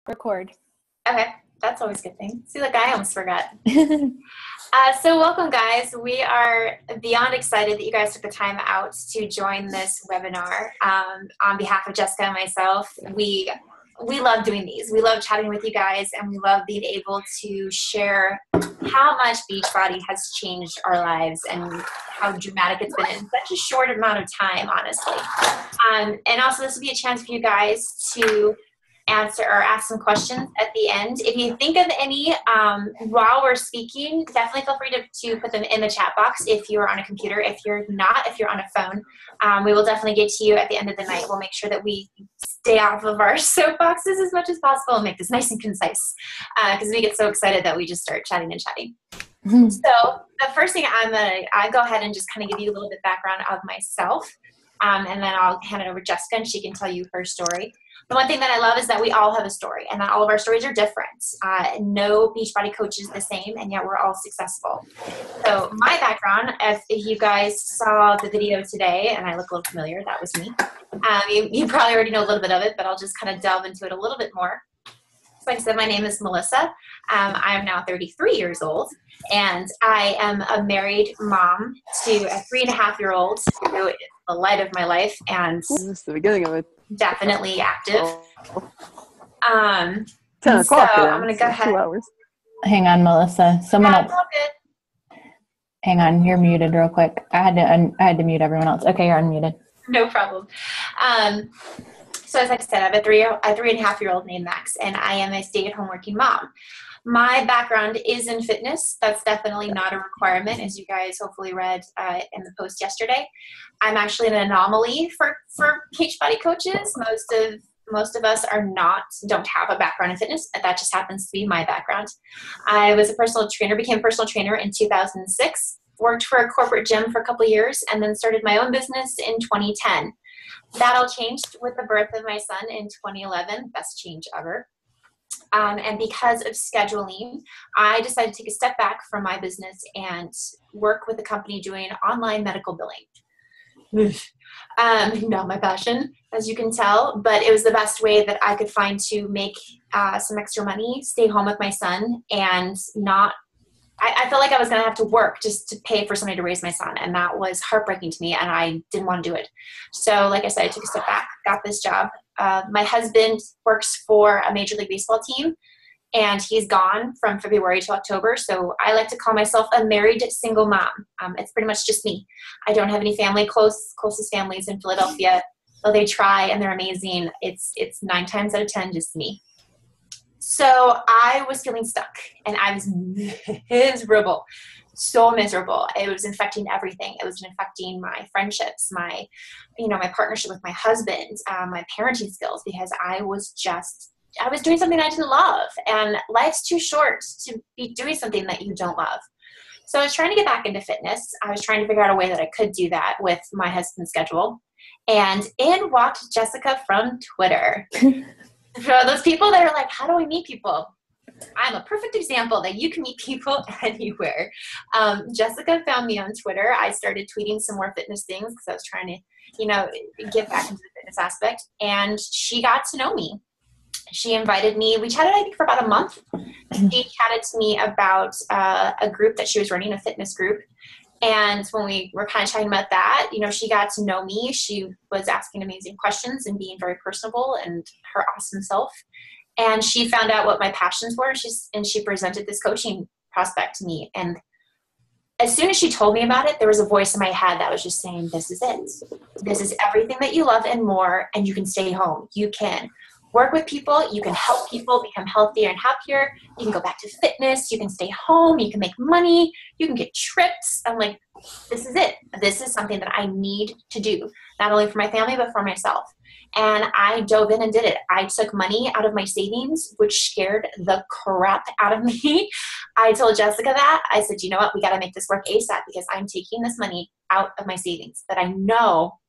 Record. Okay, that's always a good thing. See, look, I almost forgot. So welcome, guys. We are beyond excited that you guys took the time out to join this webinar. On behalf of Jessica and myself, we love doing these. We love chatting with you guys, and we love being able to share how much Beachbody has changed our lives and how dramatic it's been in such a short amount of time, honestly. And also, this will be a chance for you guys to answer or ask some questions at the end. If you think of any while we're speaking, definitely feel free to put them in the chat box if you're on a computer. If you're not, if you're on a phone, we will definitely get to you at the end of the night. We'll make sure that we stay off of our soapboxes as much as possible and make this nice and concise because we get so excited that we just start chatting and chatting. Mm-hmm. So the first thing I go ahead and just kind of give you a little bit background of myself, and then I'll hand it over to Jessica and she can tell you her story. The one thing that I love is that we all have a story and that all of our stories are different. No Beachbody coach is the same, and yet we're all successful. So my background, if you guys saw the video today, and I look a little familiar, that was me. You probably already know a little bit of it, but I'll just kind of delve into it a little bit more. So like I said, my name is Melissa. I am now 33 years old, and I am a married mom to a 3.5-year-old who is the light of my life, and this is the beginning of it. Definitely active. 10 so o'clock. I'm going to go ahead. 2 hours. Hang on, Melissa. Someone else. All good. Hang on, you're muted real quick. I had to mute everyone else. Okay, you're unmuted. No problem. So as I said, I have a 3.5-year-old named Max, and I am a stay-at-home working mom. My background is in fitness. That's definitely not a requirement, as you guys hopefully read in the post yesterday. I'm actually an anomaly for Beachbody coaches. Most of us don't have a background in fitness. That just happens to be my background. I was a personal trainer, became a personal trainer in 2006, worked for a corporate gym for a couple of years, and then started my own business in 2010. That all changed with the birth of my son in 2011. Best change ever. And because of scheduling, I decided to take a step back from my business and work with a company doing online medical billing. Not my passion, as you can tell, but it was the best way that I could find to make some extra money, stay home with my son, and I felt like I was going to have to work just to pay for somebody to raise my son, and that was heartbreaking to me, and I didn't want to do it. So like I said, I took a step back, got this job. My husband works for a Major League Baseball team, and he's gone from February to October, so I like to call myself a married single mom. It's pretty much just me. I don't have any family, closest families in Philadelphia, though they try, and they're amazing. It's 9 times out of 10 just me. So I was feeling stuck, and I was miserable, so miserable. It was infecting everything. It was infecting my friendships, my partnership with my husband, my parenting skills, because I was doing something I didn't love, and life's too short to be doing something that you don't love. So I was trying to get back into fitness. I was trying to figure out a way that I could do that with my husband's schedule, and in walked Jessica from Twitter. For those people that are like, how do I meet people? I'm a perfect example that you can meet people anywhere. Jessica found me on Twitter. I started tweeting some more fitness things because I was trying to, get back into the fitness aspect. And she got to know me. She invited me. We chatted, I think, for about a month. She chatted to me about a group that she was running, a fitness group. And when we were kind of chatting about that, she got to know me. She was asking amazing questions and being very personable and her awesome self. And she found out what my passions were. She presented this coaching prospect to me. And as soon as she told me about it, there was a voice in my head that was just saying, this is it. This is everything that you love and more. And you can stay home. You can work with people. You can help people become healthier and happier. You can go back to fitness. You can stay home. You can make money. You can get trips. I'm like, this is it. This is something that I need to do, not only for my family, but for myself. And I dove in and did it. I took money out of my savings, which scared the crap out of me. I told Jessica that. I said, you know what? We got to make this work ASAP because I'm taking this money out of my savings that I know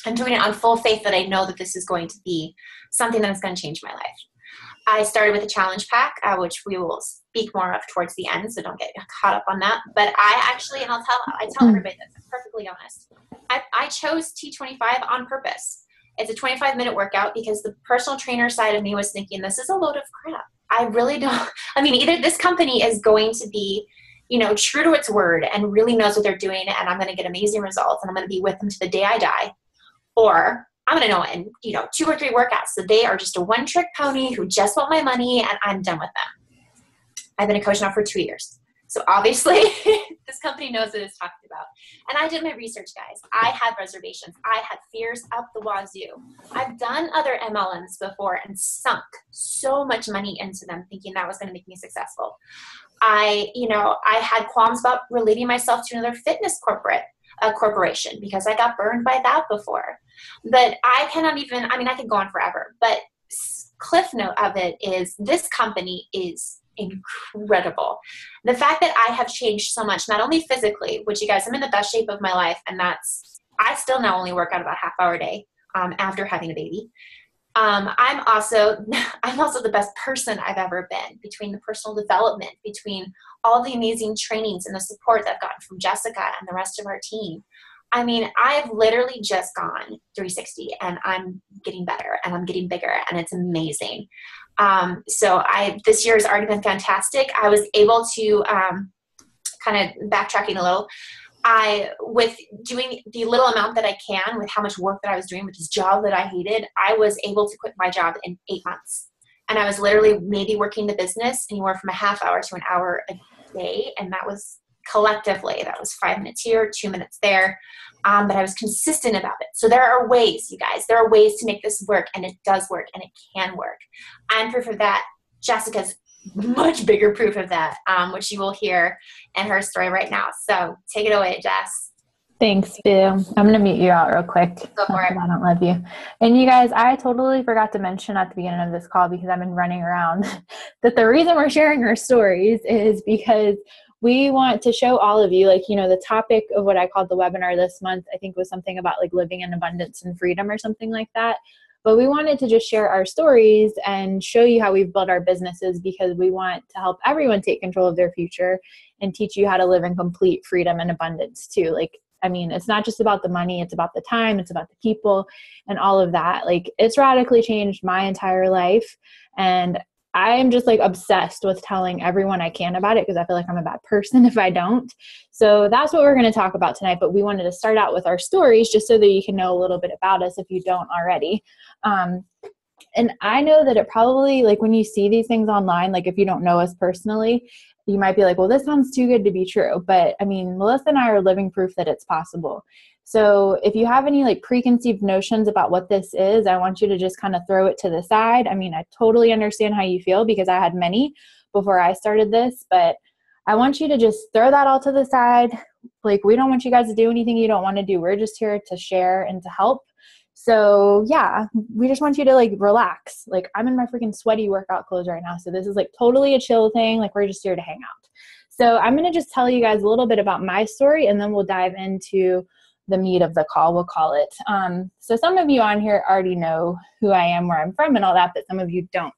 I'm doing it on full faith that I know that this is going to be something that is going to change my life. I started with a challenge pack, which we will speak more of towards the end, so don't get caught up on that. But I actually, and I tell everybody this, I'm perfectly honest, I chose T25 on purpose. It's a 25-minute workout because the personal trainer side of me was thinking, this is a load of crap. I really don't, I mean, either this company is going to be, true to its word and really knows what they're doing, and I'm going to get amazing results and I'm going to be with them to the day I die, or I'm going to know in, 2 or 3 workouts that they are just a one-trick pony who just want my money and I'm done with them. I've been a coach now for 2 years. So obviously this company knows what it's talking about. And I did my research, guys. I had reservations. I had fears up the wazoo. I've done other MLMs before and sunk so much money into them thinking that was going to make me successful. I had qualms about relating myself to another fitness corporation because I got burned by that before. But I cannot even, I could go on forever, but cliff note of it is this company is incredible. The fact that I have changed so much, not only physically, which you guys, I'm in the best shape of my life, and I still now only work out about half hour a day after having a baby. I'm also the best person I've ever been, between the personal development, between all the amazing trainings and the support that I've gotten from Jessica and the rest of our team. I've literally just gone 360 and I'm getting better and I'm getting bigger and it's amazing. So this year has already been fantastic. I was able to, kind of backtracking a little, with doing the little amount that I can with how much work that I was doing with this job that I hated, I was able to quit my job in 8 months. And I was literally maybe working the business anywhere from a half hour to an hour a day. And that was collectively, that was 5 minutes here, 2 minutes there. But I was consistent about it. So there are ways, you guys, there are ways to make this work, and it does work and it can work. I'm proof of that. Jessica's much bigger proof of that, which you will hear in her story right now. So take it away, Jess. Thanks, Boo. I'm going to mute you out real quick. Go for it. I don't love you. And you guys, I totally forgot to mention at the beginning of this call, because I've been running around, that the reason we're sharing our stories is because we want to show all of you, the topic of what I called the webinar this month, I think was something about living in abundance and freedom or something like that. But we wanted to just share our stories and show you how we've built our businesses, because we want to help everyone take control of their future and teach you how to live in complete freedom and abundance too. It's not just about the money, it's about the time, it's about the people and all of that. It's radically changed my entire life. And I'm just obsessed with telling everyone I can about it, because I feel like I'm a bad person if I don't. So that's what we're going to talk about tonight. But we wanted to start out with our stories just so that you can know a little bit about us if you don't already. And I know that it probably, when you see these things online, if you don't know us personally, you might be like, well, this sounds too good to be true. But Melissa and I are living proof that it's possible. So if you have any preconceived notions about what this is, I want you to just kind of throw it to the side. I totally understand how you feel, because I had many before I started this, but I want you to just throw that all to the side. We don't want you guys to do anything you don't want to do. We're just here to share and to help. So yeah, we just want you to relax. I'm in my freaking sweaty workout clothes right now. So this is totally a chill thing. We're just here to hang out. So I'm going to just tell you guys a little bit about my story, and then we'll dive into the meat of the call, we'll call it. So some of you on here already know who I am, where I'm from and all that, but some of you don't.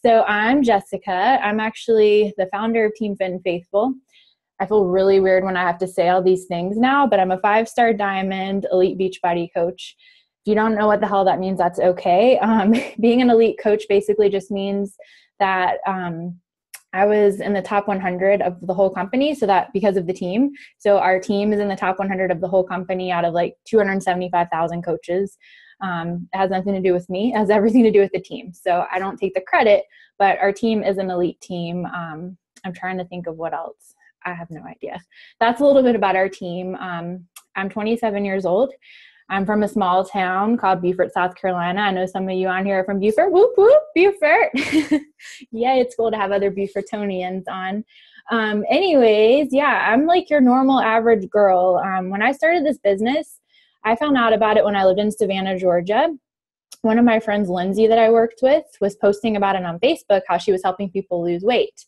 So I'm Jessica. I'm actually the founder of Team Fit and Faithful. I feel really weird when I have to say all these things now, but I'm a 5-star diamond elite Beachbody coach. If you don't know what the hell that means, that's okay. Being an elite coach basically just means that I was in the top 100 of the whole company, so that because of the team. So our team is in the top 100 of the whole company out of 275,000 coaches. It has nothing to do with me. It has everything to do with the team. So I don't take the credit, but our team is an elite team. I'm trying to think of what else. I have no idea. That's a little bit about our team. I'm 27 years old. I'm from a small town called Beaufort, South Carolina. I know some of you on here are from Beaufort. Whoop, whoop, Beaufort. Yeah, it's cool to have other Beaufortonians on. Anyways, yeah, I'm your normal average girl. When I started this business, I found out about it when I lived in Savannah, Georgia. One of my friends, Lindsay, that I worked with, was posting about it on Facebook, how she was helping people lose weight.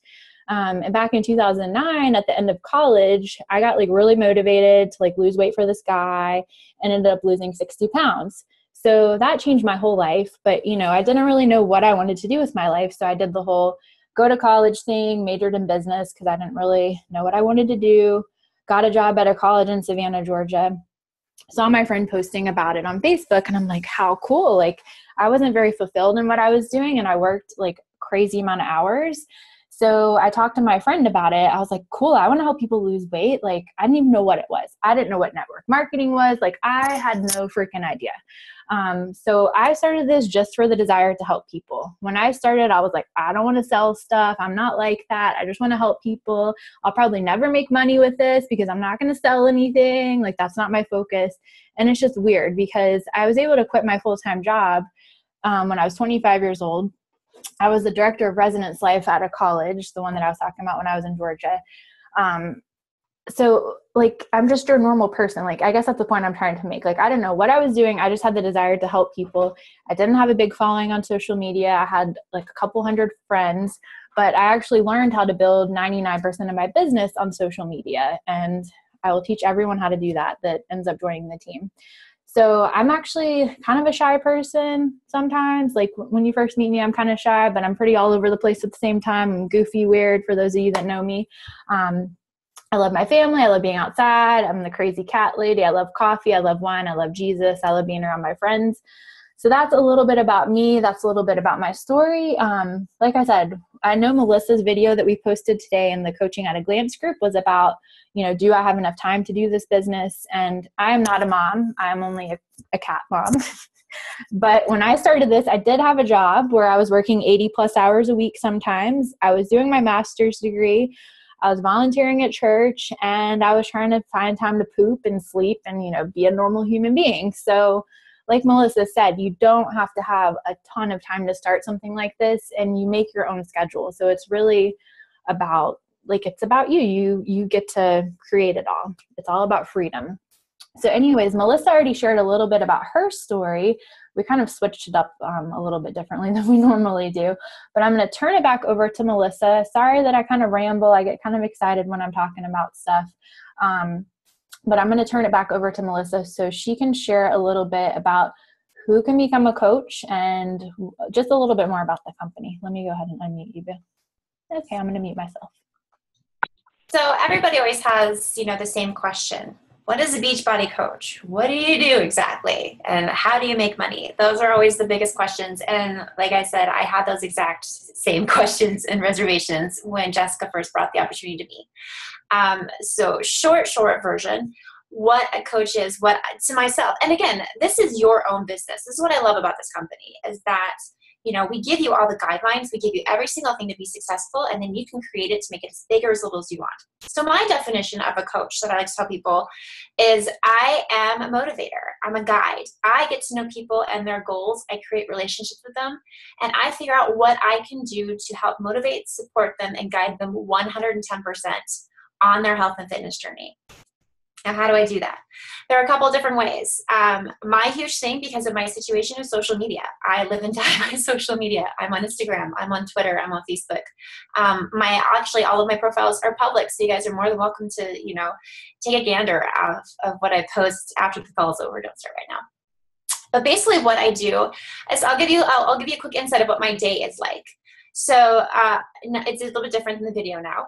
And back in 2009, at the end of college, I got really motivated to lose weight for this guy, and ended up losing 60 pounds. So that changed my whole life. But, I didn't really know what I wanted to do with my life. So I did the whole go to college thing, majored in business because I didn't really know what I wanted to do, got a job at a college in Savannah, Georgia. saw my friend posting about it on Facebook, and I'm like, how cool. Like, I wasn't very fulfilled in what I was doing, and I worked like crazy amount of hours. So I talked to my friend about it. I was like, cool, I want to help people lose weight. Like, I didn't even know what it was. I didn't know what network marketing was. Like, I had no freaking idea. So I started this just for the desire to help people. When I started, I was like, I don't want to sell stuff. I'm not like that. I just want to help people. I'll probably never make money with this because I'm not going to sell anything. Like, that's not my focus. And it's just weird because I was able to quit my full-time job when I was 25 years old. I was the director of residence life at a college, the one that I was talking about when I was in Georgia. So like, I'm just a normal person. Like, I guess that's the point I'm trying to make. Like, I didn't know what I was doing. I just had the desire to help people. I didn't have a big following on social media. I had like a couple hundred friends, but I actually learned how to build 99% of my business on social media. And I will teach everyone how to do that ends up joining the team. So I'm actually kind of a shy person sometimes. Like, when you first meet me, I'm kind of shy, but I'm pretty all over the place at the same time. I'm goofy, weird, for those of you that know me. I love my family. I love being outside. I'm the crazy cat lady. I love coffee. I love wine. I love Jesus. I love being around my friends. So that's a little bit about me. That's a little bit about my story. Like I said, I know Melissa's video that we posted today in the Coaching at a Glance group was about, do I have enough time to do this business? And I am not a mom. I'm only a cat mom. But when I started this, I did have a job where I was working 80 plus hours a week sometimes. I was doing my master's degree. I was volunteering at church, and I was trying to find time to poop and sleep and, be a normal human being. So like Melissa said, you don't have to have a ton of time to start something like this, and you make your own schedule. So it's really about, it's about you. You get to create it all. It's all about freedom. So anyways, Melissa already shared a little bit about her story. We kind of switched it up a little bit differently than we normally do, but I'm going to turn it back over to Melissa. Sorry that I kind of ramble. I get kind of excited when I'm talking about stuff. But I'm going to turn it back over to Melissa so she can share a little bit about who can become a coach and just a little bit more about the company. Let me go ahead and unmute you, Bill. Okay, I'm going to mute myself. So everybody always has, the same question. What is a Beachbody coach? What do you do exactly? And how do you make money? Those are always the biggest questions. And like I said, I had those exact same questions and reservations when Jessica first brought the opportunity to me. So short version, what a coach is, to myself. And again, this is your own business. This is what I love about this company is that, we give you all the guidelines. We give you every single thing to be successful, and then you can create it to make it as big or as little as you want. So my definition of a coach that I like to tell people is I am a motivator. I'm a guide. I get to know people and their goals. I create relationships with them, and I figure out what I can do to help motivate, support them, and guide them 110% on their health and fitness journey. Now, how do I do that? There are a couple of different ways. My huge thing, because of my situation, is social media. I live and die by social media. I'm on Instagram. I'm on Twitter. I'm on Facebook. Actually, all of my profiles are public, so you guys are more than welcome to, take a gander of what I post after the call is over. Don't start right now. But basically, what I do is I'll give you a quick insight of what my day is like. So it's a little bit different than the video now,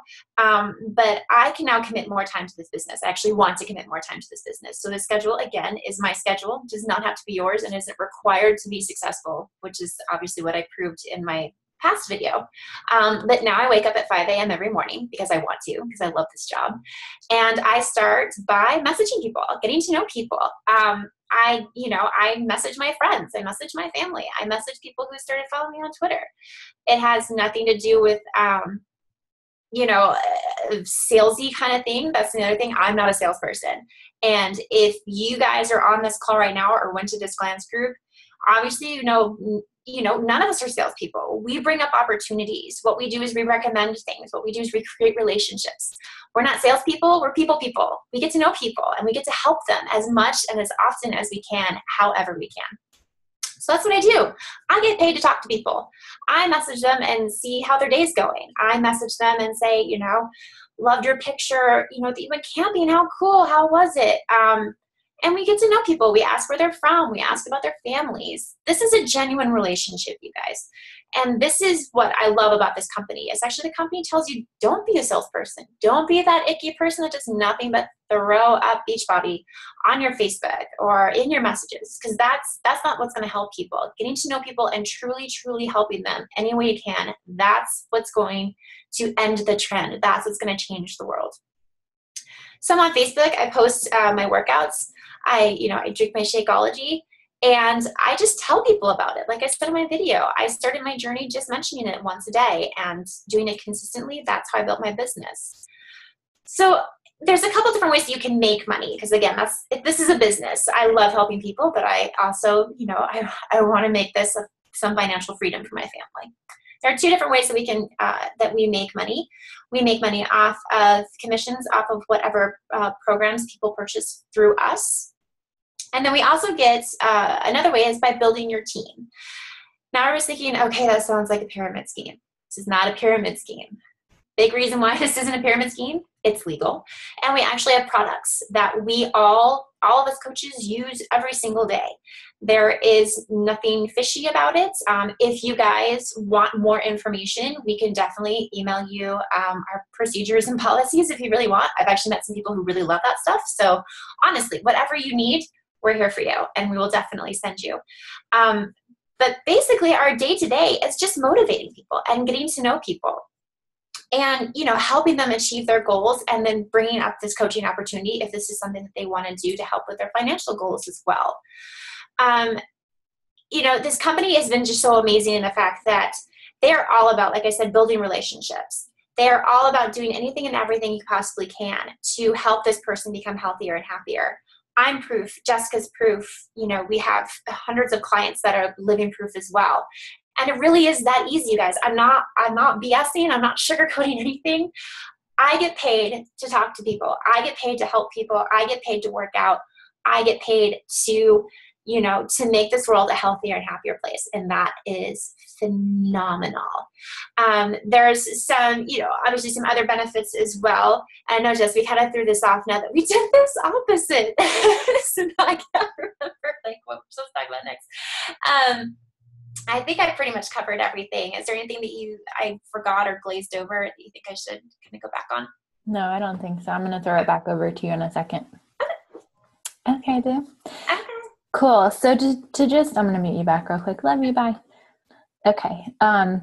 but I can now commit more time to this business. I actually want to commit more time to this business. So the schedule, again, is my schedule. It does not have to be yours and isn't required to be successful, which is obviously what I proved in my past video. But now I wake up at 5 a.m. every morning because I want to, because I love this job. And I start by messaging people, getting to know people. I message my friends. I message my family. I message people who started following me on Twitter. It has nothing to do with, salesy kind of thing. That's the other thing. I'm not a salesperson. And if you guys are on this call right now or went to this Glance group, obviously, none of us are salespeople. We bring up opportunities. What we do is we recommend things. What we do is we create relationships. We're not salespeople. We're people. We get to know people, and we get to help them as much and as often as we can, however we can. So that's what I do. I get paid to talk to people. I message them and see how their day's going. I message them and say, loved your picture, that you went camping. How cool. How was it? And we get to know people. We ask where they're from. We ask about their families. This is a genuine relationship, you guys. And this is what I love about this company. It's actually the company tells you, don't be a salesperson. Don't be that icky person that does nothing but throw up Beachbody on your Facebook or in your messages, because that's not what's going to help people. Getting to know people and truly helping them any way you can, that's what's going to end the trend. That's what's going to change the world. So I'm on Facebook. I post my workouts. I drink my Shakeology, and I just tell people about it. Like I said in my video, I started my journey just mentioning it once a day and doing it consistently. That's how I built my business. So there's a couple different ways that you can make money, because again, this is a business. I love helping people, but I also, I want to make this some financial freedom for my family. There are two different ways that we can that we make money. We make money off of commissions, off of whatever programs people purchase through us. And then we also get, another way is by building your team. Now I was thinking, okay, that sounds like a pyramid scheme. This is not a pyramid scheme. Big reason why this isn't a pyramid scheme, it's legal. And we actually have products that we all of us coaches use every single day. There is nothing fishy about it. If you guys want more information, we can definitely email you our procedures and policies if you really want. I've actually met some people who really love that stuff. So honestly, whatever you need, we're here for you, and we will definitely send you. But basically, our day-to-day is just motivating people and getting to know people, and helping them achieve their goals, and then bringing up this coaching opportunity if this is something that they want to do to help with their financial goals as well. This company has been just so amazing in the fact that they're all about, like I said, building relationships. They're all about doing anything and everything you possibly can to help this person become healthier and happier. I'm proof. Jessica's proof. We have hundreds of clients that are living proof as well. And it really is that easy, you guys. I'm not BSing. I'm not sugarcoating anything. I get paid to talk to people. I get paid to help people. I get paid to work out. I get paid to, to make this world a healthier and happier place. And that is phenomenal. There's some, obviously some other benefits as well. And I know, Jess, we kind of threw this off now that we did this opposite. So now I can't remember what we're supposed to talk about next. I think I pretty much covered everything. Is there anything that I forgot or glazed over that you think I should kind of go back on? No, I don't think so. I'm going to throw it back over to you in a second. Okay, dude. Okay. Cool. So I'm going to mute you back real quick. Love you. Bye. Okay. And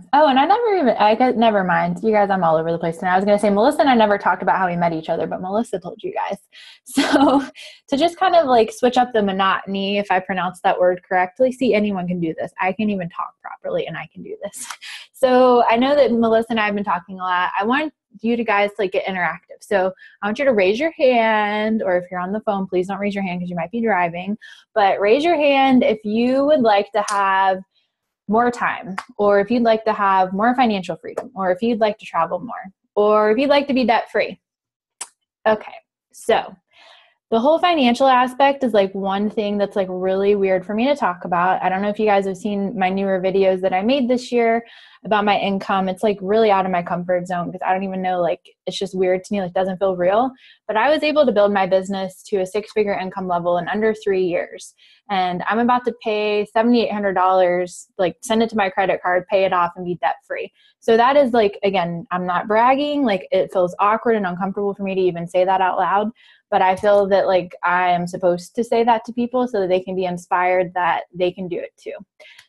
never mind. You guys, I'm all over the place. And I was going to say, Melissa and I never talked about how we met each other, but Melissa told you guys. So to just kind of like switch up the monotony, if I pronounce that word correctly, see, anyone can do this. I can even talk properly and I can do this. So I know that Melissa and I have been talking a lot. I want you to guys to get interactive. So I want you to raise your hand, or if you're on the phone, please don't raise your hand because you might be driving, but raise your hand if you would like to have more time, or if you'd like to have more financial freedom, or if you'd like to travel more, or if you'd like to be debt free. Okay. So the whole financial aspect is like one thing that's like really weird for me to talk about. I don't know if you guys have seen my newer videos that I made this year about my income. It's like really out of my comfort zone because I don't even know, like, it's just weird to me. Like, it doesn't feel real, but I was able to build my business to a 6-figure income level in under 3 years. And I'm about to pay $7,800, like send it to my credit card, pay it off and be debt free. So that is like, again, I'm not bragging. Like, it feels awkward and uncomfortable for me to even say that out loud. But I feel that like I am supposed to say that to people so that they can be inspired that they can do it too.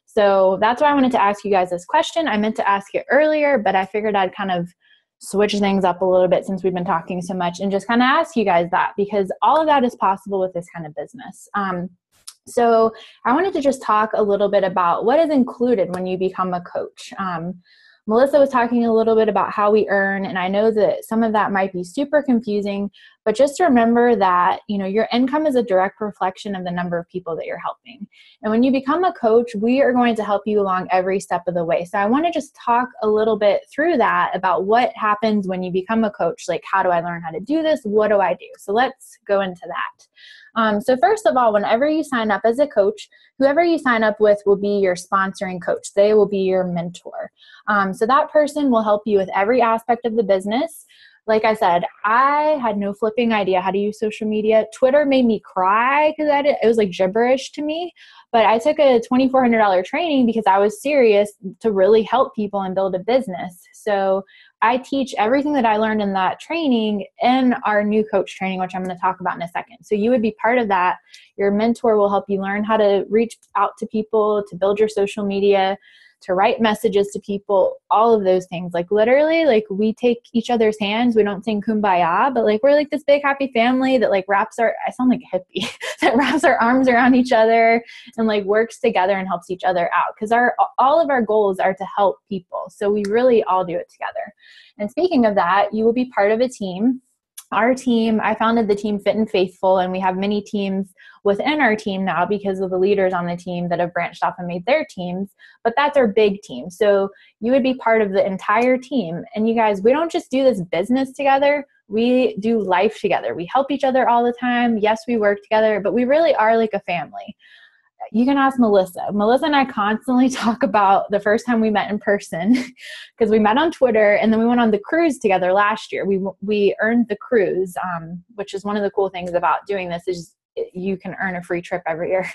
So that's why I wanted to ask you guys this question. I meant to ask it earlier, but I figured I'd kind of switch things up a little bit since we've been talking so much and just kind of ask you guys that, because all of that is possible with this kind of business. So I wanted to just talk a little bit about what is included when you become a coach. Melissa was talking a little bit about how we earn, and I know that some of that might be super confusing, but just remember that, your income is a direct reflection of the number of people that you're helping. And when you become a coach, we are going to help you along every step of the way. So I want to just talk a little bit through that about what happens when you become a coach. Like, how do I learn how to do this? What do I do? So let's go into that. So first of all, whenever you sign up as a coach, whoever you sign up with will be your sponsoring coach. They will be your mentor. So that person will help you with every aspect of the business. like I said, I had no flipping idea how to use social media. Twitter made me cry because it was like gibberish to me. But I took a $2,400 training because I was serious to really help people and build a business. So I teach everything that I learned in that training in our new coach training, which I'm going to talk about in a second. So you would be part of that. Your mentor will help you learn how to reach out to people, to build your social media, to write messages to people, all of those things. Like literally, like we take each other's hands. We don't sing Kumbaya, but like we're like this big happy family that like I sound like a hippie, that wraps our arms around each other and like works together and helps each other out. Because all of our goals are to help people. So we really all do it together. And speaking of that, you will be part of a team. Our team, I founded the team Fit and Faithful, and we have many teams within our team now because of the leaders on the team that have branched off and made their teams, but that's our big team. So you would be part of the entire team. And you guys, we don't just do this business together, we do life together. We help each other all the time. Yes, we work together, but we really are like a family. You can ask Melissa. Melissa and I constantly talk about the first time we met in person because we met on Twitter and then we went on the cruise together last year. We earned the cruise, which is one of the cool things about doing this is you can earn a free trip every year.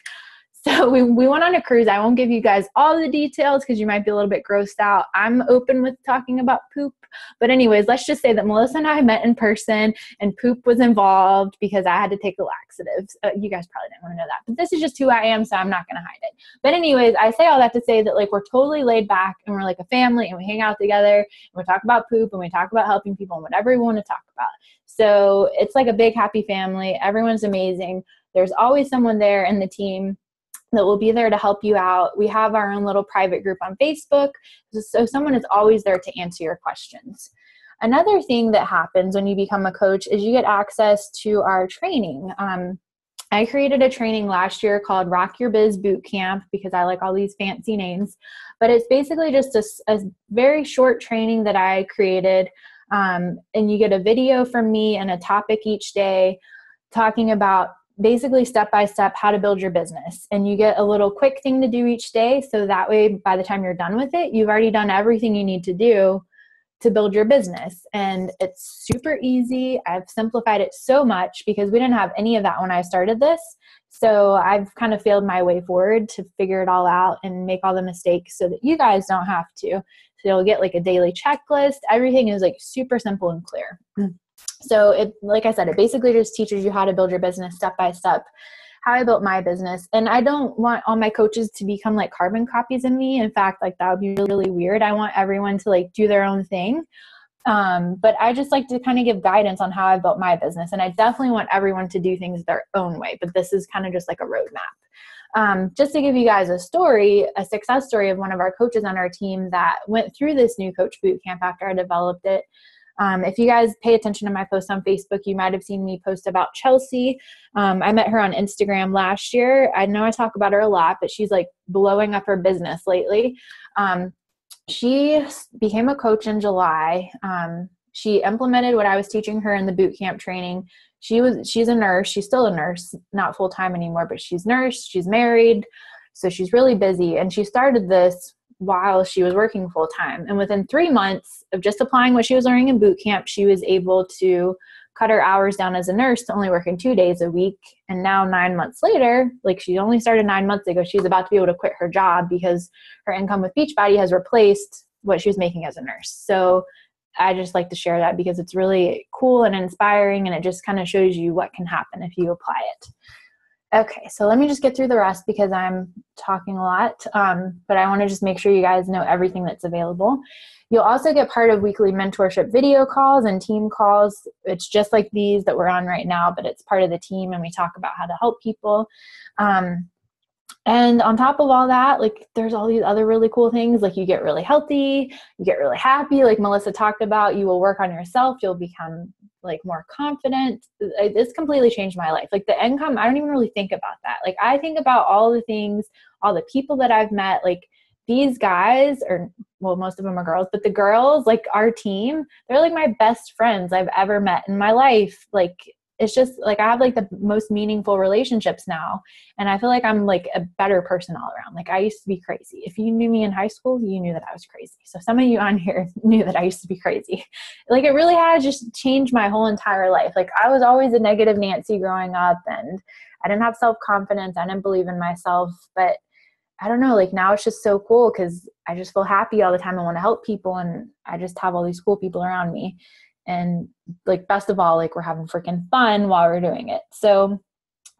So we went on a cruise. I won't give you guys all the details because you might be a little bit grossed out. I'm open with talking about poop. But anyways, let's just say that Melissa and I met in person and poop was involved because I had to take the laxatives. You guys probably didn't want to know that. But this is just who I am, so I'm not going to hide it. But anyways, I say all that to say that like we're totally laid back and we're like a family and we hang out together and we talk about poop and we talk about helping people and whatever we want to talk about. So it's like a big happy family. Everyone's amazing. There's always someone there in the team that will be there to help you out. We have our own little private group on Facebook, so someone is always there to answer your questions. Another thing that happens when you become a coach is you get access to our training. I created a training last year called Rock Your Biz Boot Camp because I like all these fancy names, but it's basically just a very short training that I created, and you get a video from me and a topic each day talking about basically step-by-step how to build your business. And you get a little quick thing to do each day. So that way, by the time you're done with it, you've already done everything you need to do to build your business. And it's super easy. I've simplified it so much because we didn't have any of that when I started this. So I've kind of failed my way forward to figure it all out and make all the mistakes so that you guys don't have to. So you'll get like a daily checklist. Everything is like super simple and clear. So it, like I said, it basically just teaches you how to build your business step by step, how I built my business. And I don't want all my coaches to become like carbon copies of me. In fact, like that would be really weird. I want everyone to like do their own thing. But I just like to kind of give guidance on how I built my business. And I definitely want everyone to do things their own way. But this is kind of just like a roadmap. Just to give you guys a story, a success story of one of our coaches on our team that went through this new coach boot camp after I developed it. If you guys pay attention to my posts on Facebook, you might have seen me post about Chelsea. I met her on Instagram last year. I know I talk about her a lot, but she's like blowing up her business lately. She became a coach in July. She implemented what I was teaching her in the boot camp training. She's a nurse. She's still a nurse, not full-time anymore, but she's nurse. She's married. So she's really busy. And she started this while she was working full-time. And within 3 months of just applying what she was learning in boot camp, she was able to cut her hours down as a nurse to only working 2 days a week. And now 9 months later, like she only started 9 months ago, she's about to be able to quit her job because her income with Beachbody has replaced what she was making as a nurse. So I just like to share that because it's really cool and inspiring, and it just kind of shows you what can happen if you apply it. Okay, so let me just get through the rest because I'm talking a lot, but I want to just make sure you guys know everything that's available. You'll also get part of weekly mentorship video calls and team calls. It's just like these that we're on right now, but it's part of the team, and we talk about how to help people. And on top of all that, like there's all these other really cool things, like you get really healthy, you get really happy, like Melissa talked about, you will work on yourself, you'll become like more confident. This completely changed my life. Like the income, I don't even really think about that. Like I think about all the things, all the people that I've met, like these guys, or well, most of them are girls, but the girls, like our team, they're like my best friends I've ever met in my life. Like it's just like, I have like the most meaningful relationships now. And I feel like I'm like a better person all around. Like I used to be crazy. If you knew me in high school, you knew that I was crazy. So some of you on here knew that I used to be crazy. Like it really has just changed my whole entire life. Like I was always a negative Nancy growing up, and I didn't have self-confidence. I didn't believe in myself, but I don't know, like now it's just so cool because I just feel happy all the time. I want to help people, and I just have all these cool people around me. And like, best of all, like we're having freaking fun while we're doing it. So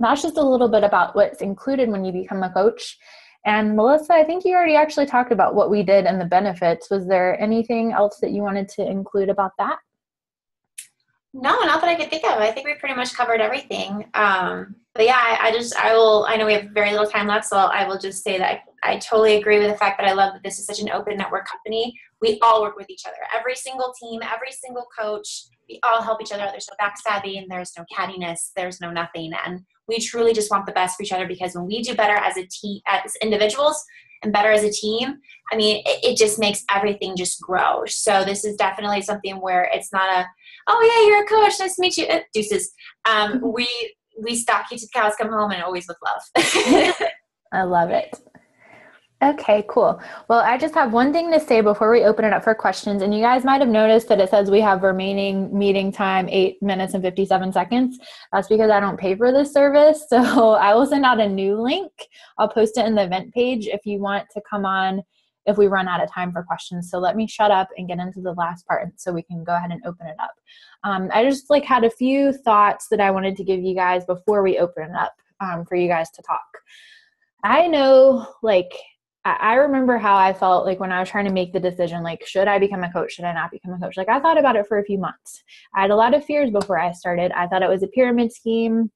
that's just a little bit about what's included when you become a coach. And Melissa, I think you already actually talked about what we did and the benefits. Was there anything else that you wanted to include about that? No, not that I could think of. I think we pretty much covered everything. But yeah, I know we have very little time left, so I will just say that I totally agree with the fact that I love that this is such an open network company. We all work with each other. Every single team, every single coach, we all help each other. There's no backstabbing, and there's no cattiness, there's no nothing. And we truly just want the best for each other, because when we do better as a team, as individuals, and better as a team, I mean, it just makes everything just grow. So this is definitely something where it's not a, oh yeah, you're a coach, nice to meet you, deuces. We stalk you to the cows come home, and always with love. I love it. Okay, cool. Well, I just have one thing to say before we open it up for questions. And you guys might have noticed that it says we have remaining meeting time 8 minutes and 57 seconds. That's because I don't pay for this service. So I will send out a new link. I'll post it in the event page if you want to come on if we run out of time for questions. So let me shut up and get into the last part so we can go ahead and open it up. I just like had a few thoughts that I wanted to give you guys before we open it up for you guys to talk. I know, like, I remember how I felt like when I was trying to make the decision, like, should I become a coach? Should I not become a coach? Like, I thought about it for a few months. I had a lot of fears before I started. I thought it was a pyramid scheme.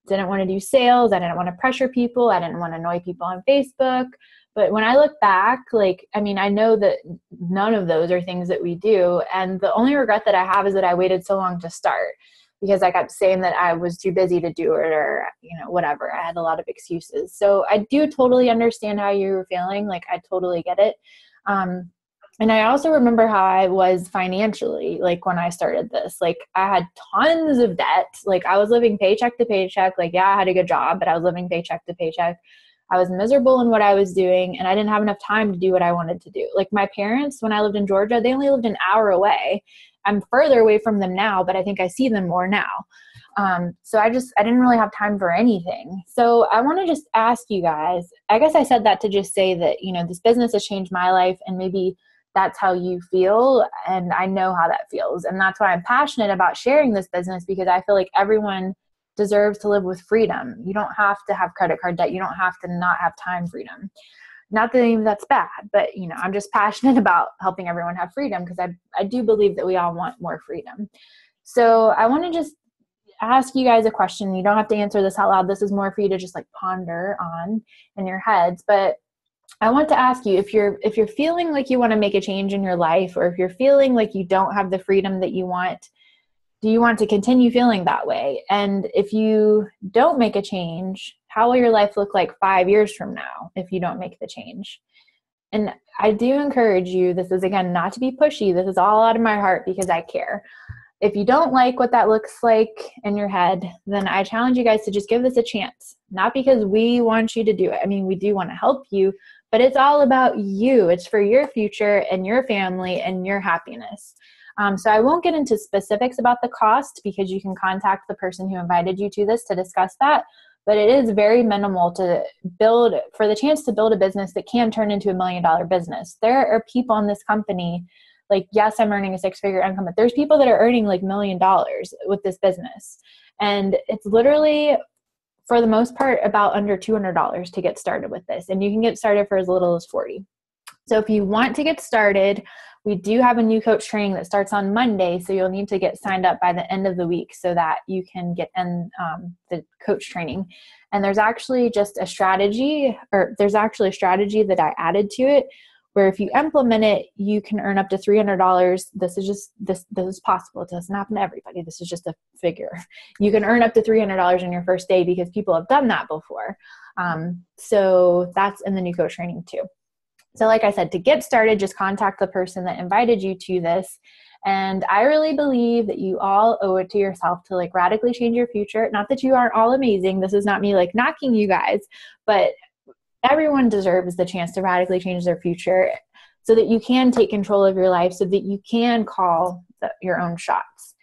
Didn't want to do sales. I didn't want to pressure people. I didn't want to annoy people on Facebook. But when I look back, like, I mean, I know that none of those are things that we do. And the only regret that I have is that I waited so long to start, because I kept saying that I was too busy to do it, or, you know, whatever. I had a lot of excuses. So I do totally understand how you were feeling. Like, I totally get it. And I also remember how I was financially, like, when I started this. Like, I had tons of debt. Like, I was living paycheck to paycheck. Like, yeah, I had a good job, but I was living paycheck to paycheck. I was miserable in what I was doing, and I didn't have enough time to do what I wanted to do. Like, my parents, when I lived in Georgia, they only lived an hour away. I'm further away from them now, but I think I see them more now. So I didn't really have time for anything. So I want to just ask you guys, I guess I said that to just say that, you know, this business has changed my life, and maybe that's how you feel. And I know how that feels. And that's why I'm passionate about sharing this business, because I feel like everyone deserves to live with freedom. You don't have to have credit card debt. You don't have to not have time freedom. Not that even that's bad, but, you know, I'm just passionate about helping everyone have freedom, because I do believe that we all want more freedom. So I want to just ask you guys a question. You don't have to answer this out loud. This is more for you to just like ponder on in your heads. But I want to ask you, if you're feeling like you want to make a change in your life, or if you're feeling like you don't have the freedom that you want, do you want to continue feeling that way? And if you don't make a change, how will your life look like 5 years from now if you don't make the change? And I do encourage you, this is, again, not to be pushy. This is all out of my heart because I care. If you don't like what that looks like in your head, then I challenge you guys to just give this a chance. Not because we want you to do it. I mean, we do want to help you, but it's all about you. It's for your future and your family and your happiness. So I won't get into specifics about the cost, because you can contact the person who invited you to this to discuss that. But it is very minimal for the chance to build a business that can turn into $1 million business. There are people in this company, like, yes, I'm earning a 6-figure income, but there's people that are earning like $1 million with this business. And it's literally, for the most part, about under $200 to get started with this. And you can get started for as little as $40. So if you want to get started, we do have a new coach training that starts on Monday. So you'll need to get signed up by the end of the week so that you can get in the coach training. And there's actually a strategy that I added to it, where if you implement it, you can earn up to $300. This is possible. It doesn't happen to everybody. This is just a figure. You can earn up to $300 in your first day, because people have done that before. So that's in the new coach training too. So like I said, to get started, just contact the person that invited you to this. And I really believe that you all owe it to yourself to like radically change your future. Not that you aren't all amazing. This is not me like knocking you guys, but everyone deserves the chance to radically change their future so that you can take control of your life, so that you can call your own shots.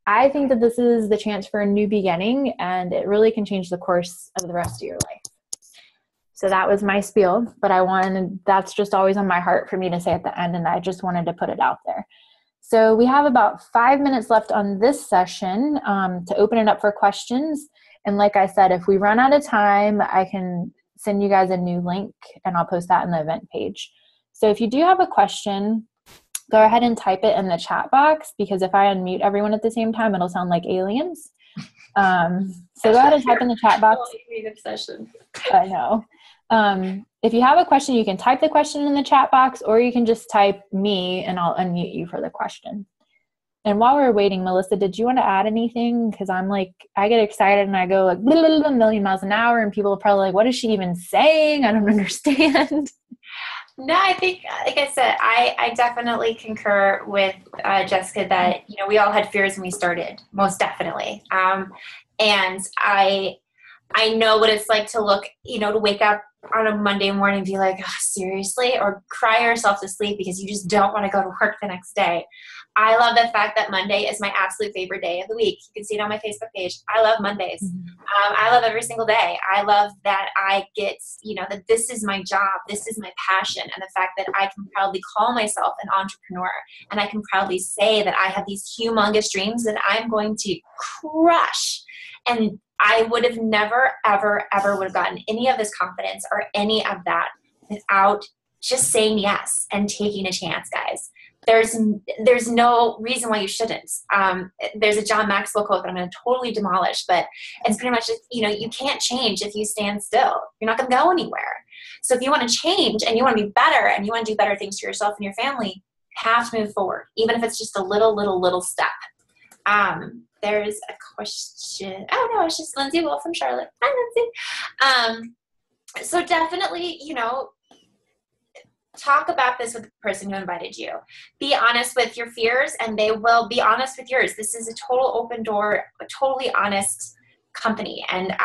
I think that this is the chance for a new beginning, and it really can change the course of the rest of your life. So that was my spiel, but that's just always on my heart for me to say at the end, and I just wanted to put it out there. So we have about 5 minutes left on this session to open it up for questions. And like I said, if we run out of time, I can send you guys a new link and I'll post that in the event page. So if you do have a question, go ahead and type it in the chat box, because if I unmute everyone at the same time, it'll sound like aliens. So go ahead and type in the chat box. I know. If you have a question, you can type the question in the chat box, or you can just type me and I'll unmute you for the question. And while we're waiting, Melissa, did you want to add anything? Because I'm like, I get excited and I go like a million miles an hour, and people are probably like, what is she even saying? I don't understand. No, I think, like I said, I definitely concur with Jessica that, we all had fears when we started, most definitely. And I know what it's like to look, to wake up on a Monday morning and be like, oh, seriously? Or cry yourself to sleep because you just don't want to go to work the next day. I love the fact that Monday is my absolute favorite day of the week. You can see it on my Facebook page. I love Mondays. I love every single day. I love that I get, that this is my job. This is my passion. And the fact that I can proudly call myself an entrepreneur, and I can proudly say that I have these humongous dreams that I'm going to crush. And I would have never, ever, ever would have gotten any of this confidence or any of that without just saying yes and taking a chance, guys. There's no reason why you shouldn't. There's a John Maxwell quote that I'm going to totally demolish, but it's pretty much just, you can't change if you stand still. You're not going to go anywhere. So if you want to change and you want to be better and you want to do better things for yourself and your family, you have to move forward, even if it's just a little step. There's a question. Oh no, it's just Lindsay Wolf from Charlotte. Hi, Lindsay. So definitely, talk about this with the person who invited you. Be honest with your fears, and they will be honest with yours. This is a total open door, a totally honest company. And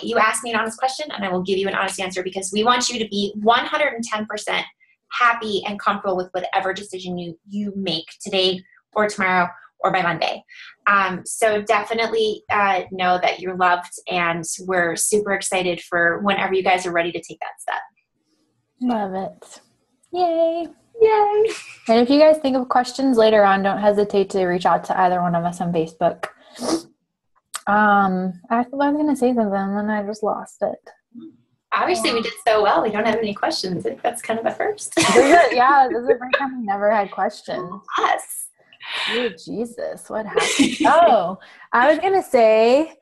you ask me an honest question, and I will give you an honest answer, because we want you to be 110% happy and comfortable with whatever decision you make today or tomorrow or by Monday. So definitely know that you're loved, and we're super excited for whenever you guys are ready to take that step. Love it. Yay. Yay. And if you guys think of questions later on, don't hesitate to reach out to either one of us on Facebook. I was going to say something and then I just lost it. Obviously, we did so well. We don't have any questions. I think that's kind of a first. This is the first time we never had questions. Us. Oh, Jesus, what happened? Oh, I was going to say,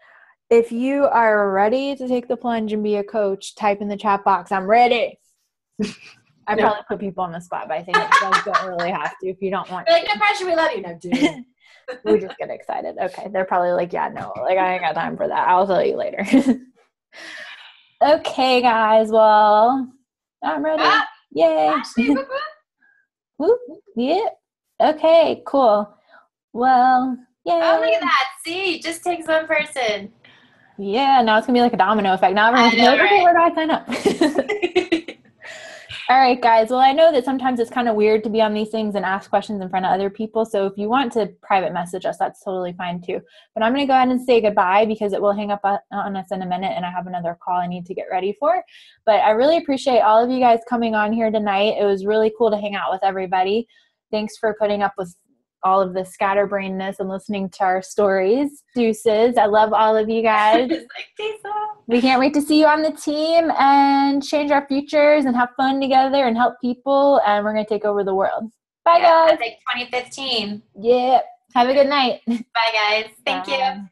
if you are ready to take the plunge and be a coach, type in the chat box, I'm ready. I probably put people on the spot, but I think you guys don't really have to if you don't want to. Like, no pressure, we love you. No, dude. We just get excited. Okay, they're probably like, yeah, no, like I ain't got time for that. I'll tell you later. Okay, guys, well, I'm ready. Yay. Whoop. Yeah. Okay, cool. Well, yay. Oh, look at that. See, it just takes one person. Yeah, now it's going to be like a domino effect. Now everyone's going to be like, okay, where do I sign up? All right, guys. Well, I know that sometimes it's kind of weird to be on these things and ask questions in front of other people. So if you want to private message us, that's totally fine too. But I'm going to go ahead and say goodbye because it will hang up on us in a minute and I have another call I need to get ready for. But I really appreciate all of you guys coming on here tonight. It was really cool to hang out with everybody. Thanks for putting up with all of the scatterbrainness and listening to our stories. Deuces. I love all of you guys. We can't wait to see you on the team and change our futures and have fun together and help people. And we're going to take over the world. Bye, guys. Like 2015. Yeah. Have a good night. Bye, guys. Thank you.